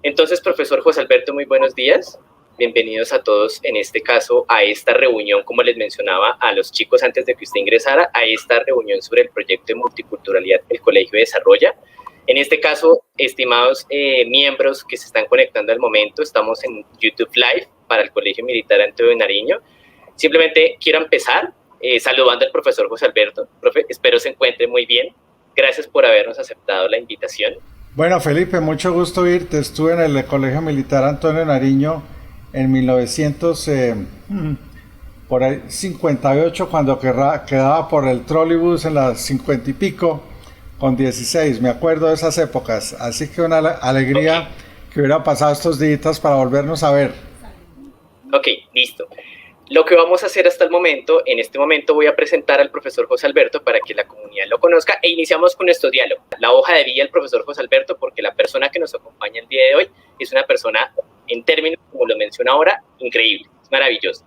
Entonces, profesor José Alberto, muy buenos días. Bienvenidos a todos, en este caso, a esta reunión, como les mencionaba a los chicos antes de que usted ingresara, a esta reunión sobre el proyecto de multiculturalidad que el colegio desarrolla. En este caso, estimados miembros que se están conectando al momento, estamos en YouTube Live para el Colegio Militar Antonio Nariño. Simplemente quiero empezar saludando al profesor José Alberto. Profe, espero se encuentre muy bien. Gracias por habernos aceptado la invitación. Bueno, Felipe, mucho gusto oírte. Estuve en el Colegio Militar Antonio Nariño en 1958, cuando quedaba por el trolleybús en las 50 y pico, con 16. Me acuerdo de esas épocas. Así que una alegría que hubiera pasado estos días para volvernos a ver. Ok, listo. Lo que vamos a hacer hasta el momento, en este momento voy a presentar al profesor José Alberto para que la comunidad lo conozca e iniciamos con nuestro diálogo. La hoja de vida del profesor José Alberto, porque la persona que nos acompaña el día de hoy es una persona, en términos, como lo menciono ahora, increíble, es maravilloso.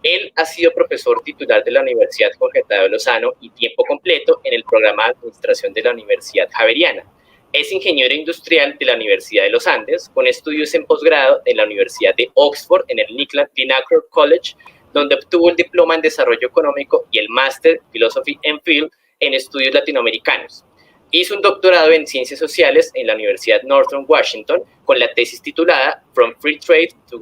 Él ha sido profesor titular de la Universidad Jorge Tadeo Lozano y tiempo completo en el programa de administración de la Universidad Javeriana. Es ingeniero industrial de la Universidad de los Andes, con estudios en posgrado en la Universidad de Oxford, en el Linacre College, donde obtuvo el diploma en desarrollo económico y el máster Philosophy MPhil en estudios latinoamericanos. Hizo un doctorado en ciencias sociales en la Universidad Northern Washington con la tesis titulada From Free Trade to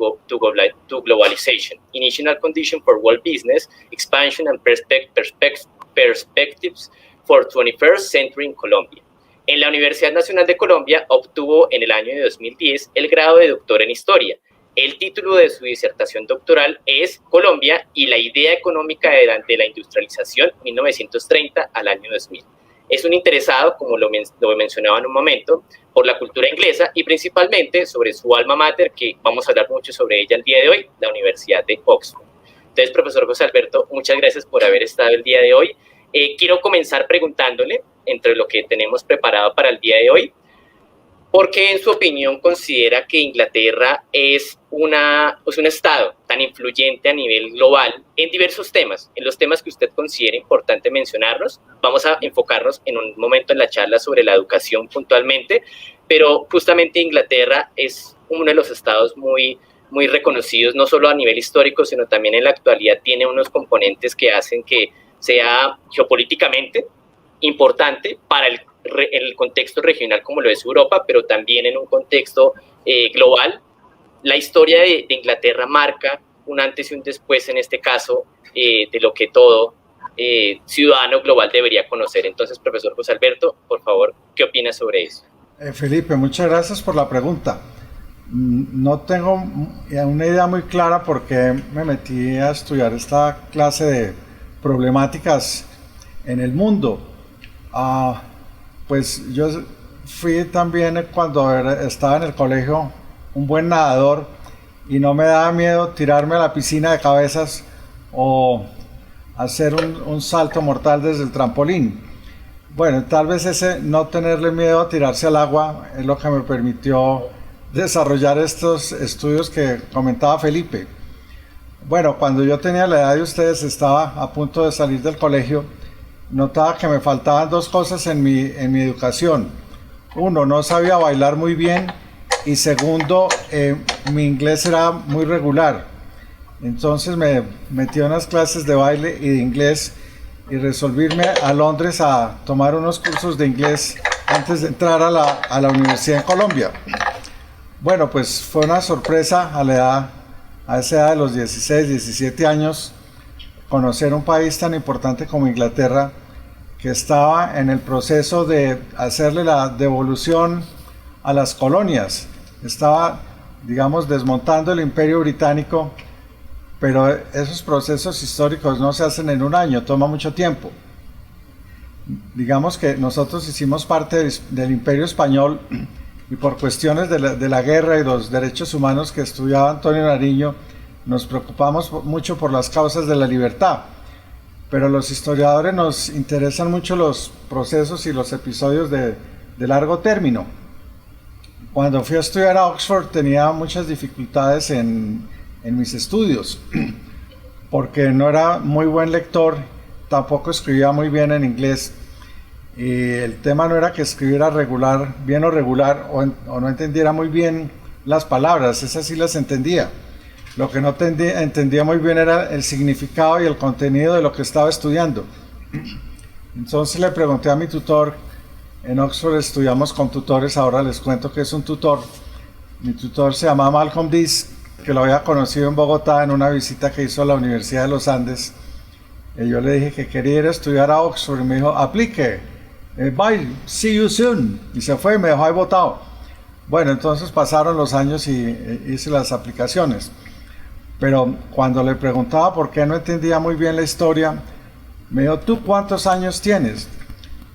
Globalization, Initial Condition for World Business, Expansion and Perspectives for 21st Century in Colombia. En la Universidad Nacional de Colombia obtuvo en el año de 2010 el grado de doctor en Historia. El título de su disertación doctoral es Colombia y la idea económica de la industrialización 1930 al año 2000. Es un interesado, como lo mencionaba en un momento, por la cultura inglesa y principalmente sobre su alma mater, que vamos a hablar mucho sobre ella el día de hoy, la Universidad de Oxford. Entonces, profesor José Alberto, muchas gracias por haber estado el día de hoy. Quiero comenzar preguntándole, entre lo que tenemos preparado para el día de hoy, ¿por qué en su opinión considera que Inglaterra es un estado tan influyente a nivel global en diversos temas, en los temas que usted considera importante mencionarlos? Vamos a enfocarnos en un momento en la charla sobre la educación puntualmente, pero justamente Inglaterra es uno de los estados muy reconocidos, no solo a nivel histórico, sino también en la actualidad tiene unos componentes que hacen que sea geopolíticamente importante para el contexto regional como lo es Europa, pero también en un contexto global. La historia de Inglaterra marca un antes y un después en este caso de lo que todo ciudadano global debería conocer. Entonces, profesor José Alberto, por favor, ¿qué opina sobre eso? Felipe, muchas gracias por la pregunta. No tengo una idea muy clara porque me metí a estudiar esta clase de problemáticas en el mundo. Pues yo fui también, cuando estaba en el colegio, un buen nadador y no me daba miedo tirarme a la piscina de cabezas o hacer un salto mortal desde el trampolín. Bueno, tal vez ese no tenerle miedo a tirarse al agua es lo que me permitió desarrollar estos estudios que comentaba Felipe. Bueno, cuando yo tenía la edad de ustedes, estaba a punto de salir del colegio, notaba que me faltaban dos cosas en mi educación. Uno, no sabía bailar muy bien, y segundo, mi inglés era muy regular. Entonces me metí a unas clases de baile y de inglés y resolví irme a Londres a tomar unos cursos de inglés antes de entrar a la universidad en Colombia. Bueno, pues fue una sorpresa a esa edad de los 16, 17 años, conocer un país tan importante como Inglaterra, que estaba en el proceso de hacerle la devolución a las colonias. Estaba, digamos, desmontando el Imperio Británico, pero esos procesos históricos no se hacen en un año, toma mucho tiempo. Digamos que nosotros hicimos parte del Imperio Español y por cuestiones de la guerra y los derechos humanos que estudiaba Antonio Nariño, nos preocupamos mucho por las causas de la libertad. Pero los historiadores nos interesan mucho los procesos y los episodios de largo término. Cuando fui a estudiar a Oxford tenía muchas dificultades en mis estudios, porque no era muy buen lector, tampoco escribía muy bien en inglés. y el tema no era que escribiera regular, bien o regular, o no entendiera muy bien las palabras, esas sí las entendía. Lo que no entendía muy bien era el significado y el contenido de lo que estaba estudiando. Entonces le pregunté a mi tutor, en Oxford estudiamos con tutores, ahora les cuento que es un tutor. Mi tutor se llama Malcolm Dees, que lo había conocido en Bogotá en una visita que hizo a la Universidad de los Andes. Y yo le dije que quería ir a estudiar a Oxford y me dijo, aplique, bye, see you soon. Y se fue y me dejó ahí botado. Bueno, entonces pasaron los años y hice las aplicaciones. Pero cuando le preguntaba por qué no entendía muy bien la historia, me dijo, ¿tú cuántos años tienes?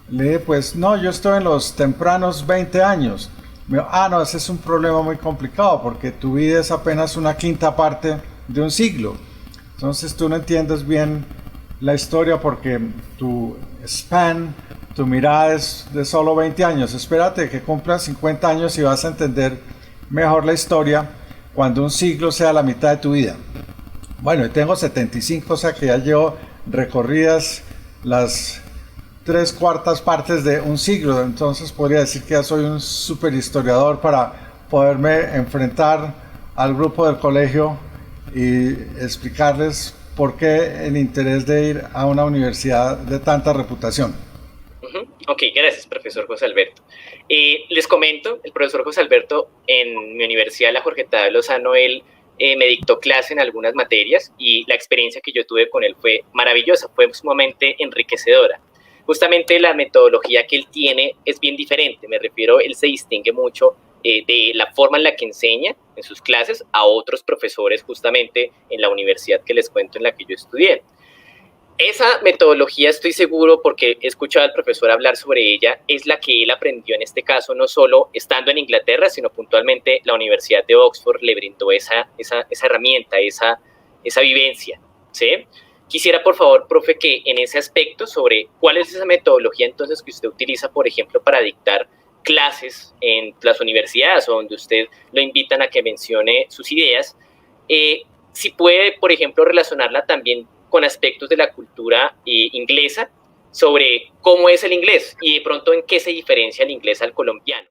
Le dije, pues no, yo estoy en los tempranos 20 años. Me dijo, no, ese es un problema muy complicado porque tu vida es apenas una quinta parte de un siglo. Entonces tú no entiendes bien la historia porque tu span, tu mirada es de solo 20 años. Espérate que cumplas 50 años y vas a entender mejor la historia cuando un siglo sea la mitad de tu vida. Bueno, yo tengo 75, o sea que ya llevo recorridas las 3/4 partes de un siglo, entonces podría decir que ya soy un super historiador para poderme enfrentar al grupo del colegio y explicarles por qué el interés de ir a una universidad de tanta reputación. Ok, gracias, profesor José Alberto. Les comento, el profesor José Alberto en mi universidad, la Jorge Tadeo Lozano, él me dictó clase en algunas materias y la experiencia que yo tuve con él fue maravillosa, fue sumamente enriquecedora. Justamente la metodología que él tiene es bien diferente, me refiero, él se distingue mucho de la forma en la que enseña en sus clases a otros profesores justamente en la universidad que les cuento en la que yo estudié. Esa metodología, estoy seguro, porque he escuchado al profesor hablar sobre ella, es la que él aprendió en este caso, no solo estando en Inglaterra, sino puntualmente la Universidad de Oxford le brindó esa herramienta, esa vivencia, ¿sí? Quisiera, por favor, profe, que en ese aspecto sobre cuál es esa metodología entonces que usted utiliza, por ejemplo, para dictar clases en las universidades o donde usted lo invitan a que mencione sus ideas, si puede, por ejemplo, relacionarla también con aspectos de la cultura inglesa sobre cómo es el inglés y de pronto en qué se diferencia el inglés al colombiano.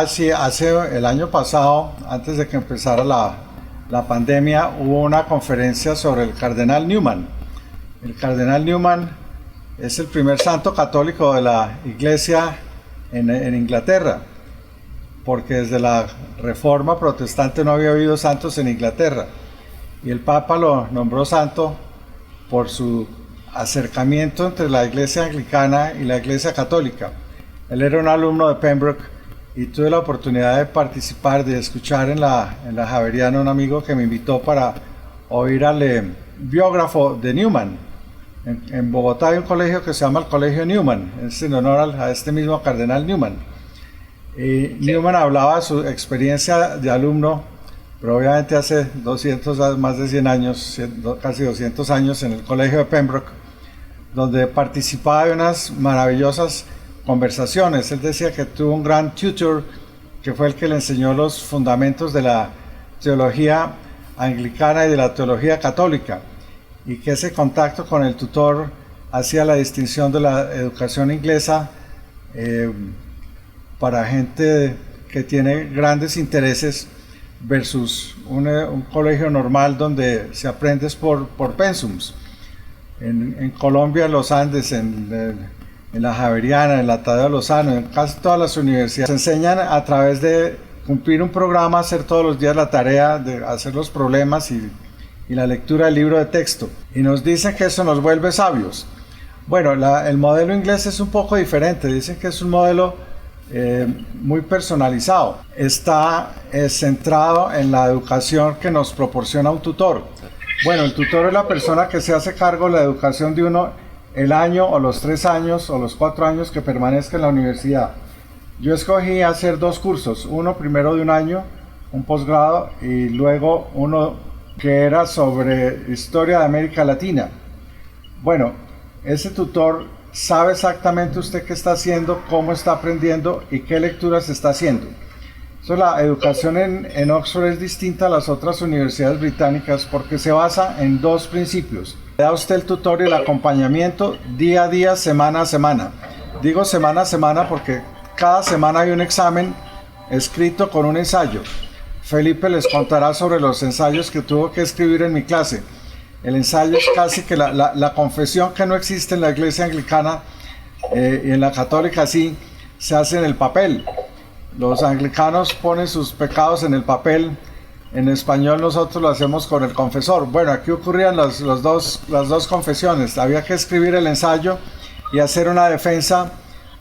Sí, hace el año pasado, antes de que empezara la pandemia, hubo una conferencia sobre el cardenal Newman. El cardenal Newman es el primer santo católico de la iglesia en Inglaterra, porque desde la Reforma Protestante no había habido santos en Inglaterra, y el Papa lo nombró santo por su acercamiento entre la iglesia anglicana y la iglesia católica. Él era un alumno de Pembroke y tuve la oportunidad de participar, de escuchar en la Javeriana un amigo que me invitó para oír al biógrafo de Newman. En Bogotá hay un colegio que se llama el Colegio Newman, es en honor a este mismo cardenal Newman. Newman hablaba de su experiencia de alumno, pero obviamente hace más de 100 años, casi 200 años, en el colegio de Pembroke, donde participaba de unas maravillosas conversaciones. Él decía que tuvo un gran tutor que fue el que le enseñó los fundamentos de la teología anglicana y de la teología católica, y que ese contacto con el tutor hacía la distinción de la educación inglesa para gente que tiene grandes intereses versus un colegio normal donde se aprende por pensums. En Colombia, en los Andes, en la Javeriana, en la Tadeo Lozano, en casi todas las universidades, se enseñan a través de cumplir un programa, hacer todos los días la tarea, de hacer los problemas y la lectura del libro de texto. Y nos dicen que eso nos vuelve sabios. Bueno, el modelo inglés es un poco diferente. Dicen que es un modelo muy personalizado. Está centrado en la educación que nos proporciona un tutor. Bueno, el tutor es la persona que se hace cargo de la educación de uno el año o los 3 años o los 4 años que permanezca en la universidad. Yo escogí hacer 2 cursos, uno primero de un año, un posgrado, y luego uno que era sobre historia de América Latina. Bueno, ese tutor sabe exactamente usted qué está haciendo, cómo está aprendiendo y qué lecturas está haciendo. Entonces, la educación en Oxford es distinta a las otras universidades británicas porque se basa en 2 principios. Le da usted el tutor y el acompañamiento día a día, semana a semana. Digo semana a semana porque cada semana hay un examen escrito con un ensayo. Felipe les contará sobre los ensayos que tuvo que escribir en mi clase. El ensayo es casi que la confesión que no existe en la iglesia anglicana y en la católica sí, se hace en el papel. Los anglicanos ponen sus pecados en el papel. En español nosotros lo hacemos con el confesor. Bueno, aquí ocurrían las dos confesiones. Había que escribir el ensayo y hacer una defensa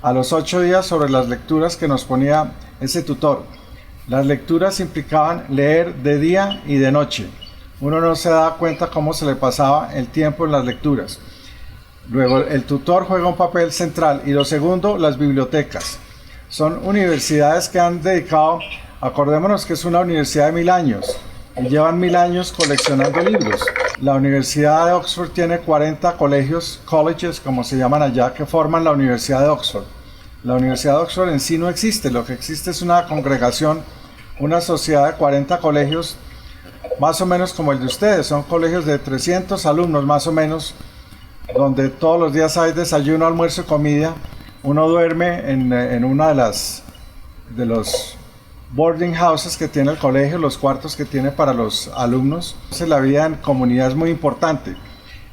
a los 8 días sobre las lecturas que nos ponía ese tutor. Las lecturas implicaban leer de día y de noche. Uno no se da cuenta cómo se le pasaba el tiempo en las lecturas. Luego el tutor juega un papel central. Y lo segundo, las bibliotecas. Son universidades que han dedicado, acordémonos que es una universidad de 1000 años y llevan 1000 años coleccionando libros. La Universidad de Oxford tiene 40 colegios, colleges como se llaman allá, que forman la Universidad de Oxford. La Universidad de Oxford en sí no existe, lo que existe es una congregación, una sociedad de 40 colegios, más o menos como el de ustedes. Son colegios de 300 alumnos más o menos, donde todos los días hay desayuno, almuerzo y comida. Uno duerme en una de los boarding houses que tiene el colegio, los cuartos que tiene para los alumnos. Entonces, la vida en comunidad es muy importante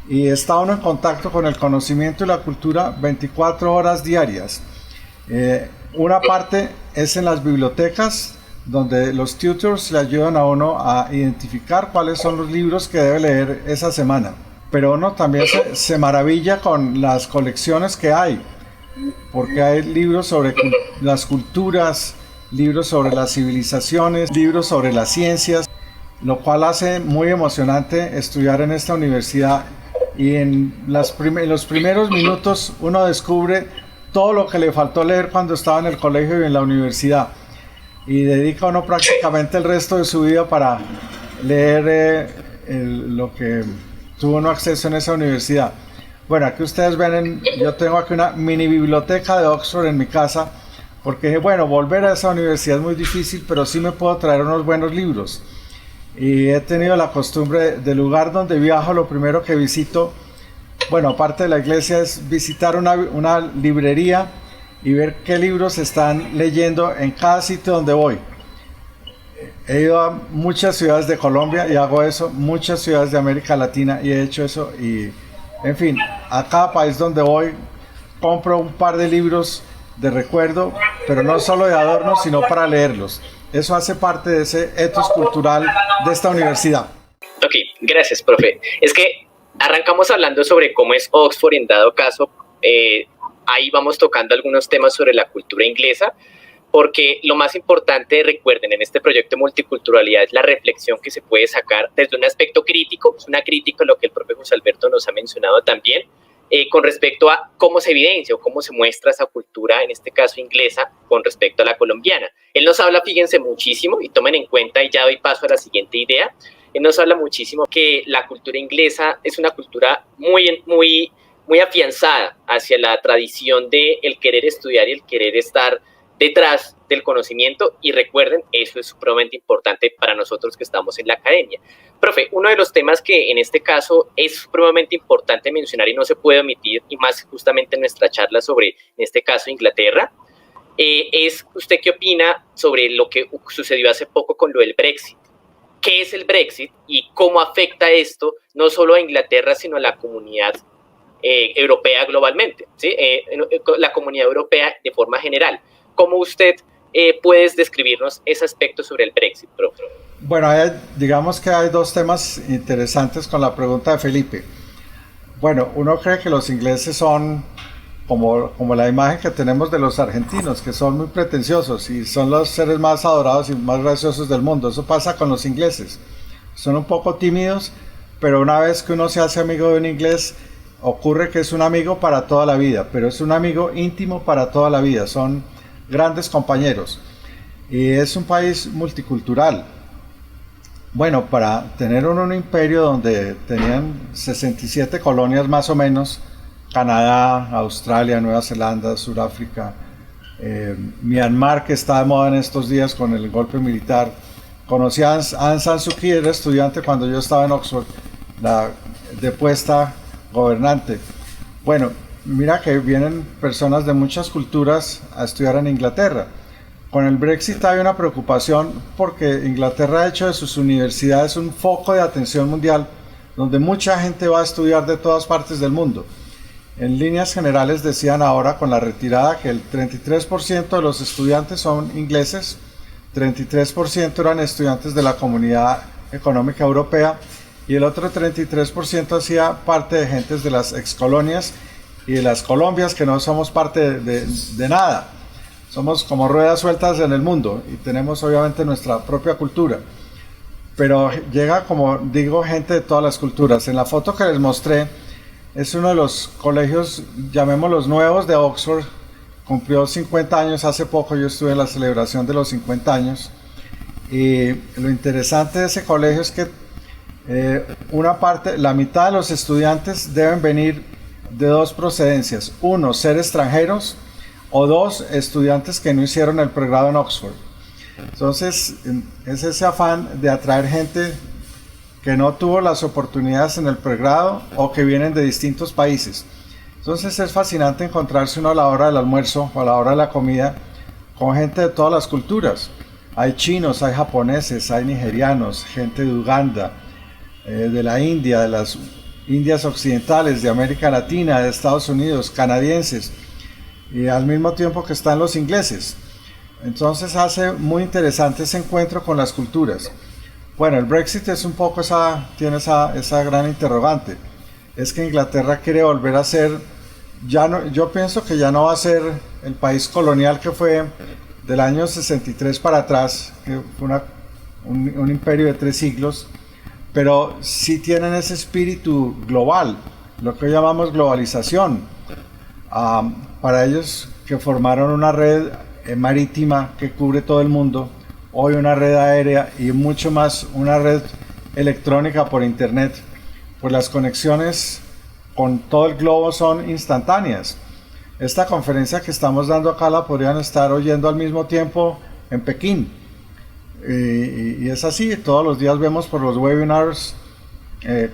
y está uno en contacto con el conocimiento y la cultura 24 horas diarias. Una parte es en las bibliotecas, donde los tutors le ayudan a uno a identificar cuáles son los libros que debe leer esa semana. Pero uno también se maravilla con las colecciones que hay, porque hay libros sobre las culturas, libros sobre las civilizaciones, libros sobre las ciencias, lo cual hace muy emocionante estudiar en esta universidad. Y en los primeros minutos uno descubre todo lo que le faltó leer cuando estaba en el colegio y en la universidad, y dedica uno prácticamente el resto de su vida para leer lo que tuvo uno acceso en esa universidad. Bueno, aquí ustedes ven, yo tengo aquí una mini biblioteca de Oxford en mi casa, porque dije, bueno, volver a esa universidad es muy difícil, pero sí me puedo traer unos buenos libros. Y he tenido la costumbre, del lugar donde viajo, lo primero que visito, bueno, aparte de la iglesia, es visitar una librería y ver qué libros están leyendo en cada sitio donde voy. He ido a muchas ciudades de Colombia y hago eso, muchas ciudades de América Latina y he hecho eso. Y, en fin, a cada país donde voy compro un par de libros de recuerdo, pero no solo de adorno, sino para leerlos. Eso hace parte de ese ethos cultural de esta universidad. Ok, gracias, profe. Es que arrancamos hablando sobre cómo es Oxford, y en dado caso, ahí vamos tocando algunos temas sobre la cultura inglesa, porque lo más importante, recuerden, en este proyecto de multiculturalidad es la reflexión que se puede sacar desde un aspecto crítico, es una crítica a lo que el profe José Alberto nos ha mencionado también, con respecto a cómo se evidencia o cómo se muestra esa cultura, en este caso inglesa, con respecto a la colombiana. Él nos habla, fíjense, muchísimo, y tomen en cuenta, y ya doy paso a la siguiente idea, él nos habla muchísimo que la cultura inglesa es una cultura muy afianzada hacia la tradición de el querer estudiar y el querer estar detrás del conocimiento, y recuerden, eso es supremamente importante para nosotros que estamos en la academia. Profe, uno de los temas que en este caso es supremamente importante mencionar y no se puede omitir, y más justamente en nuestra charla sobre, en este caso, Inglaterra, es usted qué opina sobre lo que sucedió hace poco con lo del Brexit. ¿Qué es el Brexit y cómo afecta esto no solo a Inglaterra, sino a la comunidad europea globalmente, ¿sí? La comunidad europea de forma general? ¿Cómo usted puede describirnos ese aspecto sobre el Brexit, profe? Bueno, digamos que hay dos temas interesantes con la pregunta de Felipe. Bueno, uno cree que los ingleses son como la imagen que tenemos de los argentinos, que son muy pretenciosos y son los seres más adorados y más graciosos del mundo. Eso pasa con los ingleses. Son un poco tímidos, pero una vez que uno se hace amigo de un inglés, ocurre que es un amigo para toda la vida, pero es un amigo íntimo para toda la vida. Son grandes compañeros y es un país multicultural. Bueno, para tener un imperio donde tenían 67 colonias más o menos, Canadá, Australia, Nueva Zelanda, Sudáfrica, Myanmar, que está de moda en estos días con el golpe militar. Conocí a Aung San Suu Kyi, era estudiante cuando yo estaba en Oxford, la depuesta gobernante. Bueno, mira que vienen personas de muchas culturas a estudiar en Inglaterra. Con el Brexit hay una preocupación porque Inglaterra ha hecho de sus universidades un foco de atención mundial donde mucha gente va a estudiar de todas partes del mundo. En líneas generales decían ahora con la retirada que el 33% de los estudiantes son ingleses, 33% eran estudiantes de la Comunidad Económica Europea y el otro 33% hacía parte de gentes de las excolonias y de las Colombias que no somos parte de nada. Somos como ruedas sueltas en el mundo y tenemos obviamente nuestra propia cultura. Pero llega, como digo, gente de todas las culturas. En la foto que les mostré es uno de los colegios, llamémoslos nuevos, de Oxford. Cumplió 50 años hace poco, yo estuve en la celebración de los 50 años. Y lo interesante de ese colegio es que una parte, la mitad de los estudiantes deben venir de dos procedencias. Uno, ser extranjeros, o dos, estudiantes que no hicieron el pregrado en Oxford. Entonces, es ese afán de atraer gente que no tuvo las oportunidades en el pregrado o que vienen de distintos países. Entonces es fascinante encontrarse uno a la hora del almuerzo o a la hora de la comida con gente de todas las culturas. Hay chinos, hay japoneses, hay nigerianos, gente de Uganda, de la India, de las Indias occidentales, de América Latina, de Estados Unidos, canadienses, y al mismo tiempo que están los ingleses. Entonces hace muy interesante ese encuentro con las culturas. Bueno, el Brexit es un poco tiene esa gran interrogante. Es que Inglaterra quiere volver a ser, yo pienso que ya no va a ser el país colonial que fue del año 63 para atrás, que fue un imperio de 3 siglos, pero sí tienen ese espíritu global, lo que hoy llamamos globalización. Para ellos, que formaron una red marítima que cubre todo el mundo, hoy una red aérea y mucho más una red electrónica por internet, pues las conexiones con todo el globo son instantáneas. Esta conferencia que estamos dando acá la podrían estar oyendo al mismo tiempo en Pekín, y es así. Todos los días vemos por los webinars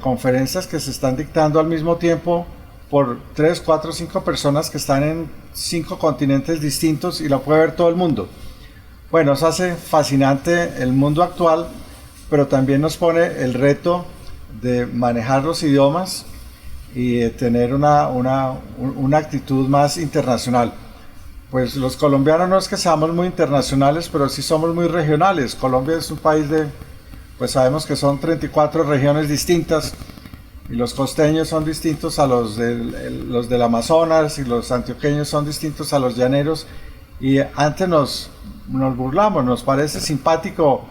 conferencias que se están dictando al mismo tiempo por 3, 4, 5 personas que están en 5 continentes distintos y la puede ver todo el mundo. Bueno, eso hace fascinante el mundo actual, pero también nos pone el reto de manejar los idiomas y de tener una actitud más internacional. Pues los colombianos no es que seamos muy internacionales, pero sí somos muy regionales. Colombia es un país pues sabemos que son 34 regiones distintas, y los costeños son distintos a los del Amazonas, y los antioqueños son distintos a los llaneros, y antes nos burlamos, nos parece simpático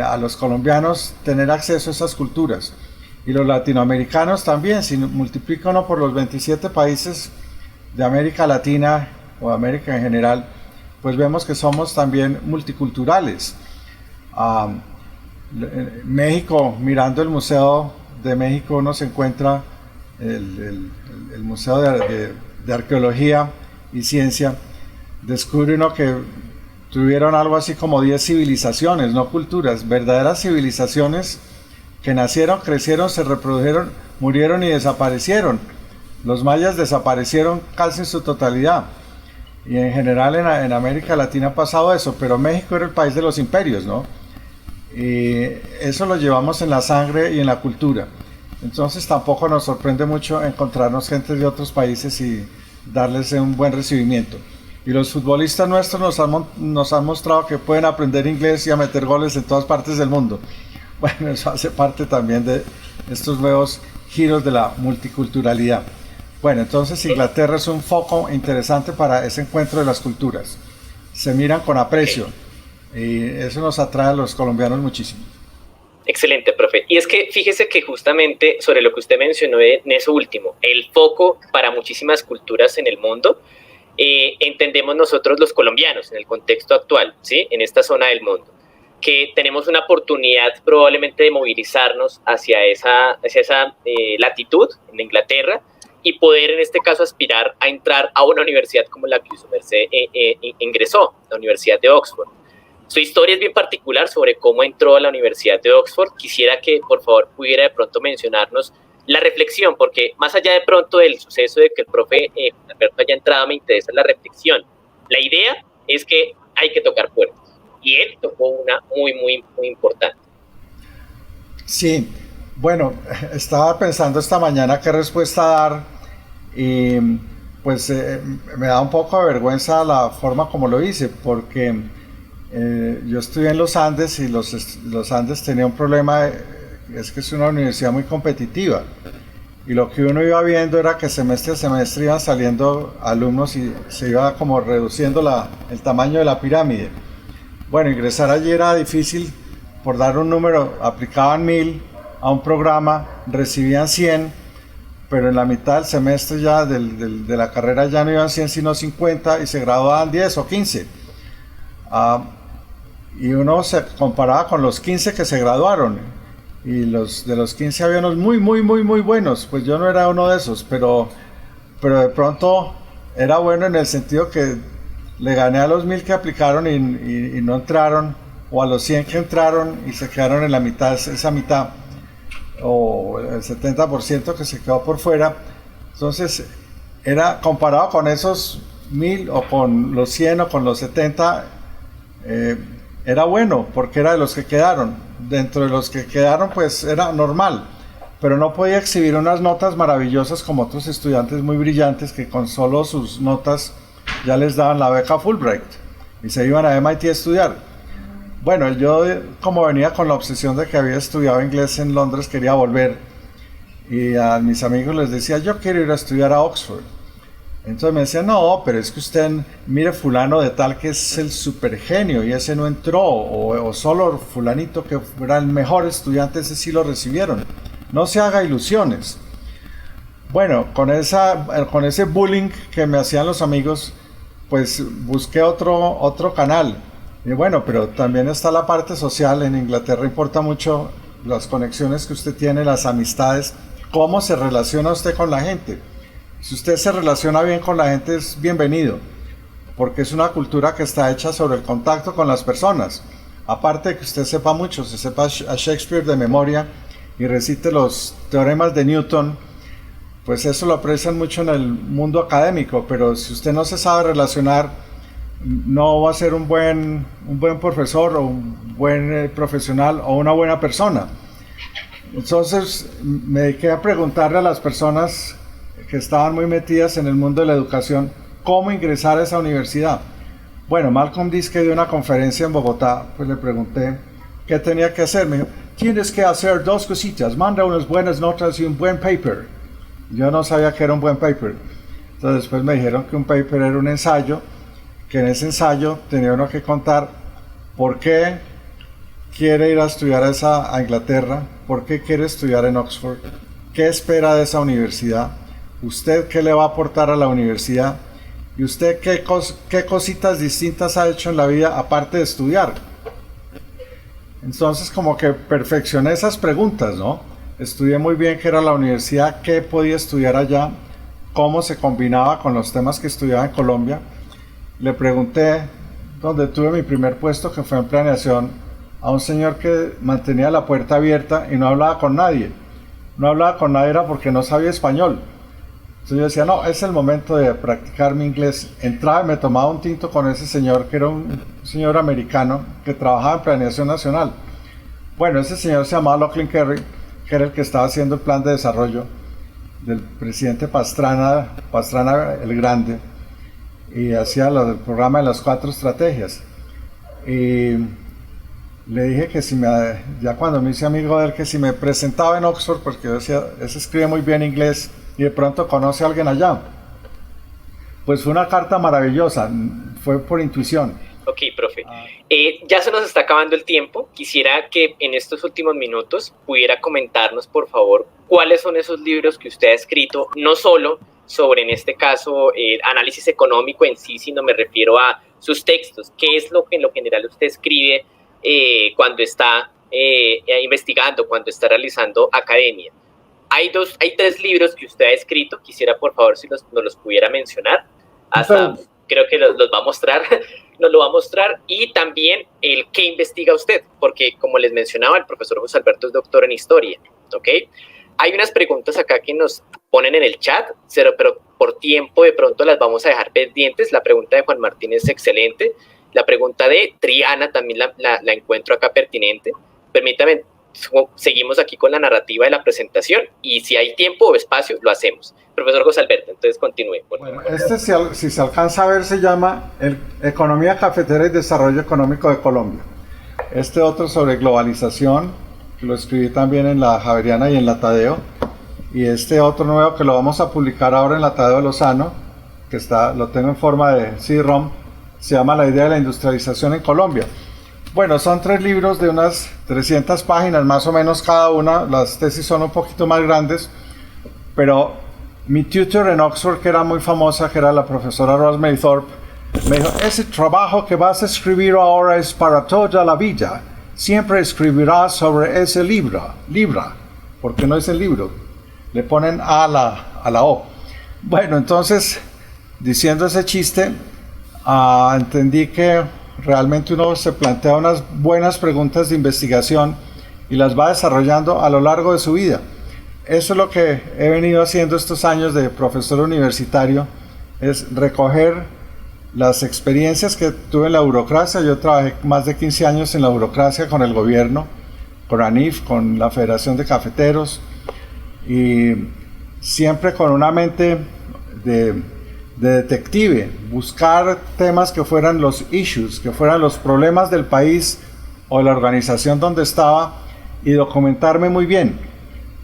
a los colombianos tener acceso a esas culturas, y los latinoamericanos también. Si multiplica uno por los 27 países de América Latina o América en general, pues vemos que somos también multiculturales. México, mirando el Museo de México, uno se encuentra el Museo de Arqueología y Ciencia, descubre uno que tuvieron algo así como 10 civilizaciones, no culturas, verdaderas civilizaciones que nacieron, crecieron, se reprodujeron, murieron y desaparecieron. Los mayas desaparecieron casi en su totalidad, y en general en América Latina ha pasado eso, pero México era el país de los imperios, ¿no? Y eso lo llevamos en la sangre y en la cultura. Entonces tampoco nos sorprende mucho encontrarnos gente de otros países y darles un buen recibimiento. Y los futbolistas nuestros nos han mostrado que pueden aprender inglés y a meter goles en todas partes del mundo. Bueno, eso hace parte también de estos nuevos giros de la multiculturalidad. Bueno, entonces Inglaterra es un foco interesante para ese encuentro de las culturas. Se miran con aprecio. Y eso nos atrae a los colombianos muchísimo. Excelente, profe. Y es que fíjese que justamente sobre lo que usted mencionó en eso último, el foco para muchísimas culturas en el mundo, entendemos nosotros los colombianos en el contexto actual, ¿sí? En esta zona del mundo, que tenemos una oportunidad probablemente de movilizarnos hacia esa latitud en Inglaterra y poder en este caso aspirar a entrar a una universidad como la que su merced ingresó, la Universidad de Oxford. Su historia es bien particular sobre cómo entró a la Universidad de Oxford. Quisiera que, por favor, pudiera de pronto mencionarnos la reflexión, porque más allá de pronto del suceso de que el profe Alberto haya entrado, me interesa la reflexión. La idea es que hay que tocar puertas, y él tocó una muy, muy, muy importante. Sí, bueno, estaba pensando esta mañana qué respuesta dar y pues me da un poco de vergüenza la forma como lo hice, porque yo estudié en los Andes y los Andes tenía un problema, es que es una universidad muy competitiva. Y lo que uno iba viendo era que semestre a semestre iban saliendo alumnos y se iba como reduciendo el tamaño de la pirámide. Bueno, ingresar allí era difícil, por dar un número, aplicaban 1000 a un programa, recibían 100, pero en la mitad del semestre ya de la carrera ya no iban 100 sino 50 y se graduaban 10 o 15. Y uno se comparaba con los 15 que se graduaron, y de los 15 había unos muy, muy, muy, muy buenos. Pues yo no era uno de esos, pero de pronto era bueno en el sentido que le gané a los 1000 que aplicaron y no entraron, o a los 100 que entraron y se quedaron en la mitad, esa mitad, o el 70% que se quedó por fuera. Entonces, era comparado con esos 1000 o con los 100 o con los 70, era bueno porque era de los que quedaron. Dentro de los que quedaron, pues era normal, pero no podía exhibir unas notas maravillosas como otros estudiantes muy brillantes que con solo sus notas ya les daban la beca Fulbright y se iban a MIT a estudiar. Bueno, yo como venía con la obsesión de que había estudiado inglés en Londres, quería volver, y a mis amigos les decía, yo quiero ir a estudiar a Oxford. Entonces me decían, no, pero es que usted mire fulano de tal que es el super genio y ese no entró, o solo fulanito que era el mejor estudiante, ese sí lo recibieron. No se haga ilusiones. Bueno, con ese bullying que me hacían los amigos, pues busqué otro canal. Y bueno, pero también está la parte social. En Inglaterra importa mucho las conexiones que usted tiene, las amistades, cómo se relaciona usted con la gente. Si usted se relaciona bien con la gente, es bienvenido, porque es una cultura que está hecha sobre el contacto con las personas. Aparte de que usted sepa mucho, se sepa a Shakespeare de memoria y recite los teoremas de Newton, pues eso lo aprecian mucho en el mundo académico, pero si usted no se sabe relacionar, no va a ser un buen profesor o un buen profesional o una buena persona. Entonces me dediqué a preguntarle a las personas que estaban muy metidas en el mundo de la educación cómo ingresar a esa universidad. Bueno, Malcolm Diske dio una conferencia en Bogotá, pues le pregunté qué tenía que hacer. Me dijo, tienes que hacer 2 cositas, manda unas buenas notas y un buen paper. Yo no sabía que era un buen paper. Entonces después me dijeron que un paper era un ensayo, que en ese ensayo tenía uno que contar por qué quiere ir a estudiar a Inglaterra, por qué quiere estudiar en Oxford, qué espera de esa universidad, usted qué le va a aportar a la universidad y usted qué cositas distintas ha hecho en la vida aparte de estudiar. Entonces como que perfeccioné esas preguntas, ¿no? Estudié muy bien qué era la universidad, qué podía estudiar allá, cómo se combinaba con los temas que estudiaba en Colombia. Le pregunté, donde tuve mi primer puesto, que fue en planeación, a un señor que mantenía la puerta abierta y no hablaba con nadie. No hablaba con nadie era porque no sabía español. Entonces yo decía, no, es el momento de practicar mi inglés. Entraba y me tomaba un tinto con ese señor, que era un señor americano que trabajaba en planeación nacional. Bueno, ese señor se llamaba Lachlan Kerry, que era el que estaba haciendo el plan de desarrollo del presidente Pastrana el Grande, y hacía el programa de las 4 estrategias. Y le dije que ya cuando me hice amigo de él, que si me presentaba en Oxford, porque yo decía, ese escribe muy bien inglés y de pronto conoce a alguien allá. Pues fue una carta maravillosa, fue por intuición. Ok, profe. Ya se nos está acabando el tiempo. Quisiera que en estos últimos minutos pudiera comentarnos, por favor, cuáles son esos libros que usted ha escrito, no solo sobre, en este caso, análisis económico en sí, sino me refiero a sus textos. ¿Qué es lo que en lo general usted escribe cuando está investigando, cuando está realizando academia? Hay 3 libros que usted ha escrito. Quisiera, por favor, si nos los pudiera mencionar. Creo que los va a mostrar. Nos lo va a mostrar. Y también el qué investiga usted, porque como les mencionaba, el profesor José Alberto es doctor en historia, ¿ok? Hay unas preguntas acá que nos ponen en el chat, pero por tiempo de pronto las vamos a dejar pendientes. La pregunta de Juan Martín es excelente. La pregunta de Triana también la encuentro acá pertinente. Permítame, seguimos aquí con la narrativa de la presentación y si hay tiempo o espacio, lo hacemos. Profesor José Alberto, entonces continúe. Bueno, si se alcanza a ver, se llama Economía Cafetera y Desarrollo Económico de Colombia. Este otro sobre globalización, que lo escribí también en la Javeriana y en la Tadeo. Y este otro nuevo que lo vamos a publicar ahora en la Tadeo Lozano, que lo tengo en forma de CD-ROM, se llama La idea de la industrialización en Colombia. Bueno, son 3 libros de unas 300 páginas más o menos cada una. Las tesis son un poquito más grandes, pero mi tutor en Oxford, que era muy famosa, que era la profesora Rosemary Thorpe, me dijo: ese trabajo que vas a escribir ahora es para toda la vida. Siempre escribirás sobre ese libra, porque no es el libro. Le ponen A a la O. Bueno, entonces, diciendo ese chiste, entendí que realmente uno se plantea unas buenas preguntas de investigación y las va desarrollando a lo largo de su vida. Eso es lo que he venido haciendo estos años de profesor universitario, es recoger las experiencias que tuve en la burocracia. Yo trabajé más de 15 años en la burocracia con el gobierno, con ANIF, con la Federación de Cafeteros, y siempre con una mente de detective, buscar temas que fueran los issues, que fueran los problemas del país o de la organización donde estaba, y documentarme muy bien.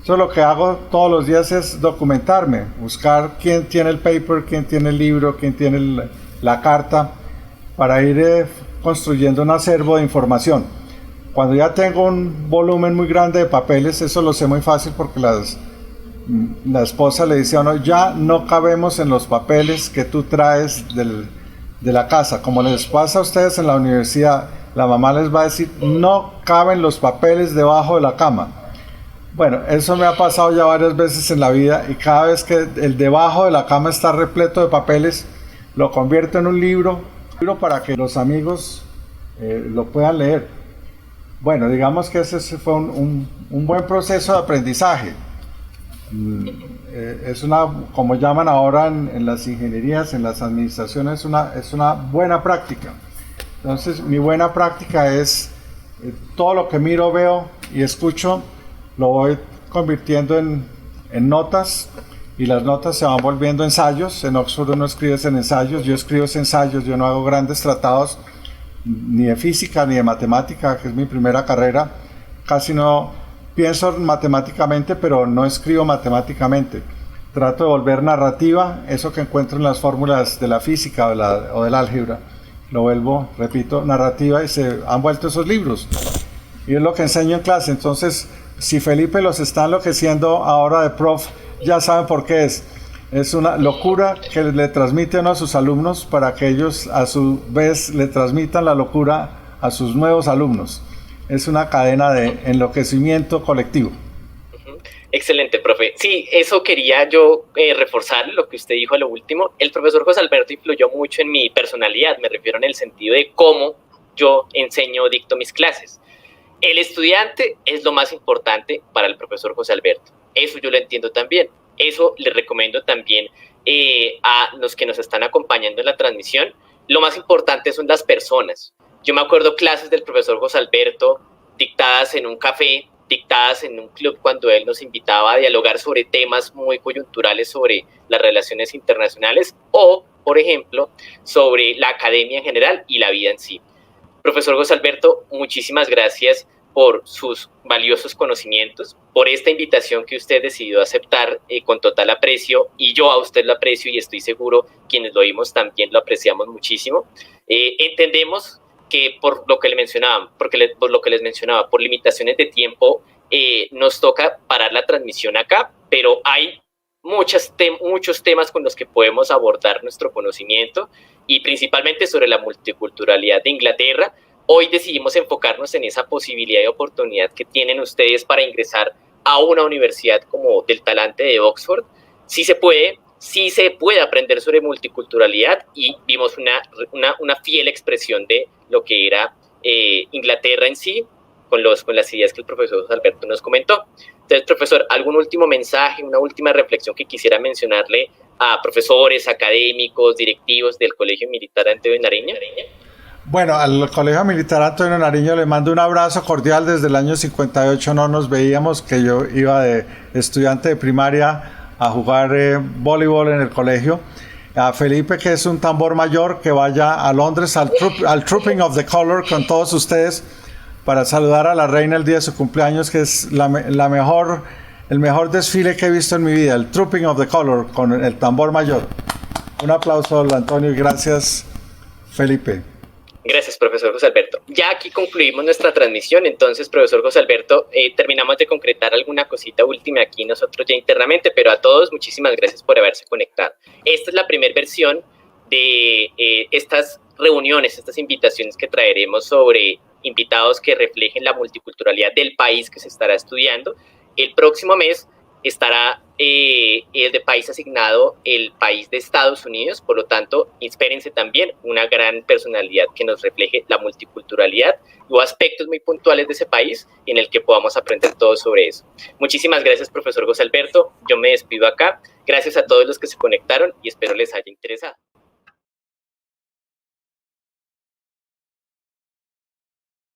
Eso lo que hago todos los días es documentarme, buscar quién tiene el paper, quién tiene el libro, quién tiene la carta, para ir construyendo un acervo de información. Cuando ya tengo un volumen muy grande de papeles, eso lo sé muy fácil porque la esposa le dice a uno: ya no cabemos en los papeles que tú traes de la casa. Como les pasa a ustedes en la universidad, la mamá les va a decir: no caben los papeles debajo de la cama. Bueno, eso me ha pasado ya varias veces en la vida, y cada vez que el debajo de la cama está repleto de papeles, lo convierto en un libro para que los amigos lo puedan leer. Bueno, digamos que ese fue un buen proceso de aprendizaje. Es como llaman ahora en las ingenierías, en las administraciones, es una buena práctica. Entonces, mi buena práctica es todo lo que miro, veo y escucho, lo voy convirtiendo en notas, y las notas se van volviendo ensayos. En Oxford uno escribe en ensayos, yo escribo ensayos, yo no hago grandes tratados ni de física ni de matemática, que es mi primera carrera. Casi no pienso matemáticamente, pero no escribo matemáticamente. Trato de volver narrativa eso que encuentro en las fórmulas de la física o del álgebra. Lo vuelvo, repito, narrativa, y se han vuelto esos libros. Y es lo que enseño en clase. Entonces, si Felipe los está enloqueciendo ahora de prof, ya saben por qué es. Es una locura que le transmite a uno a sus alumnos, para que ellos a su vez le transmitan la locura a sus nuevos alumnos. Es una cadena de enloquecimiento colectivo. Excelente, profe. Sí, eso quería yo reforzar lo que usted dijo a lo último. El profesor José Alberto influyó mucho en mi personalidad, me refiero en el sentido de cómo yo enseño o dicto mis clases. El estudiante es lo más importante para el profesor José Alberto. Eso yo lo entiendo también. Eso le recomiendo también a los que nos están acompañando en la transmisión. Lo más importante son las personas. Yo me acuerdo clases del profesor José Alberto dictadas en un café, dictadas en un club, cuando él nos invitaba a dialogar sobre temas muy coyunturales sobre las relaciones internacionales o, por ejemplo, sobre la academia en general y la vida en sí. Profesor José Alberto, muchísimas gracias por sus valiosos conocimientos, por esta invitación que usted decidió aceptar con total aprecio, y yo a usted lo aprecio y estoy seguro quienes lo oímos también lo apreciamos muchísimo. Entendemos que por lo que les mencionaba, por limitaciones de tiempo, nos toca parar la transmisión acá, pero hay muchos temas con los que podemos abordar nuestro conocimiento, y principalmente sobre la multiculturalidad de Inglaterra. Hoy decidimos enfocarnos en esa posibilidad y oportunidad que tienen ustedes para ingresar a una universidad como del talante de Oxford. Sí se puede aprender sobre multiculturalidad, y vimos una fiel expresión de lo que era Inglaterra en sí. con las ideas que el profesor José Alberto nos comentó. Entonces, profesor, ¿algún último mensaje, una última reflexión que quisiera mencionarle a profesores, académicos, directivos del Colegio Militar Antonio Nariño? Bueno, al Colegio Militar Antonio Nariño le mando un abrazo cordial. Desde el año 58 no nos veíamos, que yo iba de estudiante de primaria a jugar voleibol en el colegio. A Felipe, que es un tambor mayor, que vaya a Londres al Trooping of the Color con todos ustedes para saludar a la reina el día de su cumpleaños, que es el mejor desfile que he visto en mi vida, el Trooping of the Color con el tambor mayor. Un aplauso, Antonio, y gracias, Felipe. Gracias, profesor José Alberto. Ya aquí concluimos nuestra transmisión, entonces, profesor José Alberto, terminamos de concretar alguna cosita última aquí nosotros ya internamente, pero a todos muchísimas gracias por haberse conectado. Esta es la primera versión de estas reuniones, estas invitaciones que traeremos sobre invitados que reflejen la multiculturalidad del país que se estará estudiando. El próximo mes estará de país asignado el país de Estados Unidos, por lo tanto, espérense también una gran personalidad que nos refleje la multiculturalidad o aspectos muy puntuales de ese país en el que podamos aprender todo sobre eso. Muchísimas gracias, profesor José Alberto. Yo me despido acá. Gracias a todos los que se conectaron y espero les haya interesado.